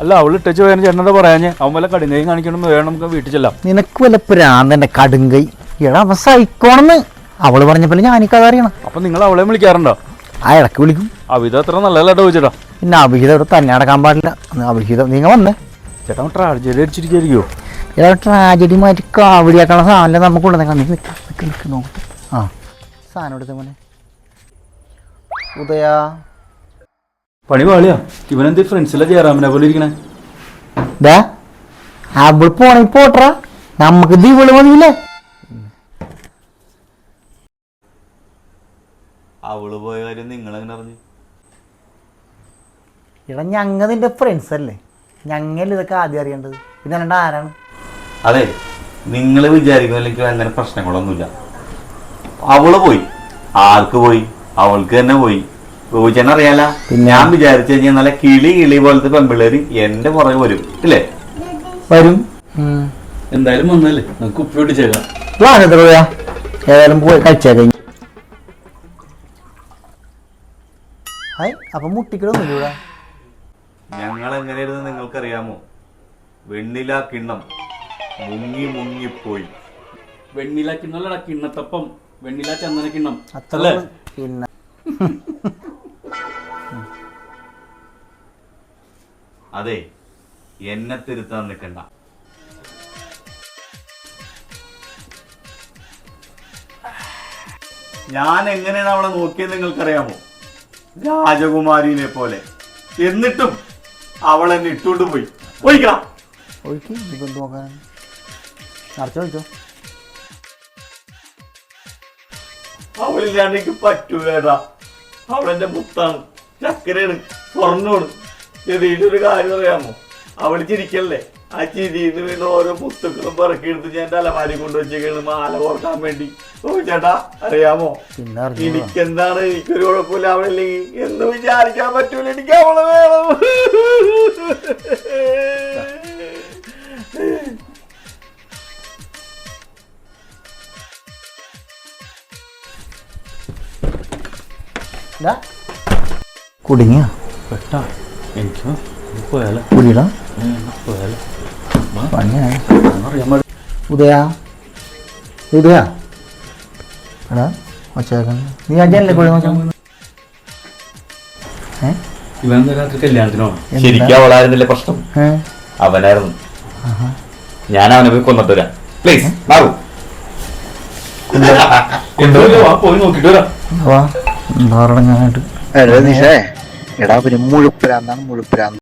അല്ല അവള് ഇട്ടു പോയാൽ ചേട്ടനെന്താ പറയാഞ്ഞേ? അവൻ വല്ല കടുങ്കയും കാണിക്കണമെന്ന് വേണം, നമുക്ക് വീട്ടിൽ ചെല്ലാം. നിനക്ക് വല്ല പ്രാന്തന്നെ കടുങ്കൈ? എടാ അവൻ സഹിക്കോണെന്ന് അവള് പറഞ്ഞപ്പോലെ ഞാനിക്കഥ അറിയണം. അപ്പൊ നിങ്ങൾ അവളെ വിളിക്കാറുണ്ടോ? ആ ഇടയ്ക്ക് വിളിക്കും. അവിധം അത്ര നല്ലതല്ല ചോദിച്ചേട്ടാ. പിന്നെ അഭിഹിതം ഇവിടെ തന്നെ അടക്കാൻ പാടില്ല. അഭിഹിതം നിങ്ങൾ വന്നേ. ചേട്ടാ ട്രാജഡി അടിച്ചിരിക്കുമോ? ഏതാ ട്രാജഡി മാറ്റി കാവടിയാക്കാനുള്ള സാധനം നമുക്ക് കൊണ്ടുവന്നേക്കാം. നീ നിൽക്ക് നോക്കട്ടെ. ആ സാധനം എടുത്ത മോനെ. ഉദയാ പണി പാളിയാ. ഇവനെന്ത് ഫ്രണ്ട്സിലെ ജയറാമിനെ പോലെ ഇരിക്കണേ? അവള് പോണേ പോട്ടറാ, നമുക്ക് ദിവള് മതിയില്ലേ? അവള് പോയ കാര്യം നിങ്ങളെങ്ങനെ അറിഞ്ഞു? എടാ ഞങ്ങ നിന്റെ ഫ്രണ്ട്സ് അല്ലേ, ഞങ്ങൾ ഇതൊക്കെ ആദ്യം അറിയേണ്ടത്. പിന്നെ അല്ലാണ്ട് ആരാണ്? അതെ, നിങ്ങൾ വിചാരിക്കുന്നില്ലെങ്കിൽ അങ്ങനെ പ്രശ്നങ്ങളൊന്നുമില്ല. അവള് പോയി, ആർക്ക് പോയി? അവൾക്ക് തന്നെ പോയി. ചോദിച്ചാൽ അറിയാല. ഞാൻ വിചാരിച്ചു കഴിഞ്ഞാൽ നല്ല കിളി പോലത്തെ പെൺപിള്ളേര് എന്റെ പുറകെ വരും ഇല്ലേ? വരും. എന്തായാലും വന്നല്ലേ, നമുക്ക് ഉപ്പി പൊട്ടിച്ചേക്കാം. ഏതായാലും പോയി കഴിച്ചേക്കാം. ഹായ്, അപ്പൊ മുട്ടിക്കിടൊന്നുമില്ല. ഞങ്ങൾ എങ്ങനെയായിരുന്നു നിങ്ങൾക്കറിയാമോ? വെണ്ണില കിണ്ണം മുങ്ങിപ്പോയി. വെണ്ണില കിണ്ണല്ലടാ, കിണ്ണത്തപ്പം. വെണ്ണില ചന്ദന കിണ്ണം അത്ര. പിന്നെ അതെ, എന്നെ തിരുത്താൻ നിൽക്കണ്ട. ഞാൻ എങ്ങനെയാണ് അവളെ നോക്കിയത് നിങ്ങൾക്കറിയാമോ? രാജകുമാരിനെ പോലെ. എന്നിട്ടും അവൾ എന്നെ ഇട്ടുകൊണ്ട് പോയി. ഒഴിക്കണം. ഒഴിക്ക്, ഇപ്പം നോക്കാൻ നിറച്ച് ഒഴിച്ചോ. അവളില്ലാണ്ട് എനിക്ക് പറ്റൂലേടാ. അവളെന്റെ മുത്താണ്, ചക്കരയാണ്, സ്വർണ്ണമാണ്. ചെറിയൊരു കാര്യം അറിയാമോ? അവള് ചിരിക്കല്ലേ, ആ ചിരിന്ന് വീണ ഓരോ പുസ്തകങ്ങളും പറക്കിയെടുത്ത് ഞാൻ എന്റെ അലമാരി കൊണ്ടുവച്ചേക്കാണ് മാല ഓർക്കാൻ വേണ്ടി. ഓ ചേട്ടാ അറിയാമോ, എനിക്കെന്താണ്, എനിക്കൊരു കുഴപ്പമില്ല അവളില്ലെങ്കിൽ എന്ന് വിചാരിക്കാൻ പറ്റൂല. എനിക്ക് അവളെ വേണം. കുടുങ്ങിയ പെട്ടാ എനിക്ക് പോയാലോ? കുടിയിടാ പോയാലോ? ഉദയാ ഉദയാ എടാ വച്ചേക്കണ്ട. നീ അജയല്ലേ കുഴി നോക്കാൻ? ഇവൻ രാത്രി കല്യാണത്തിനോ? ശരിക്കും അവളായിരുന്നില്ലേ പ്രശ്നം? അവനായിരുന്നു. ഞാൻ അവനെ പോയി കൊന്നിട്ട് വരാം. പ്ലീസ് മാറൂ. പോയി നോക്കിട്ട് വരാം. വാ എന്താ പറഞ്ഞായിട്ട്. എടാ പിന്നെ മുഴുപ്പിരാന്താണ്, മുഴുപ്പിരാന്ത്.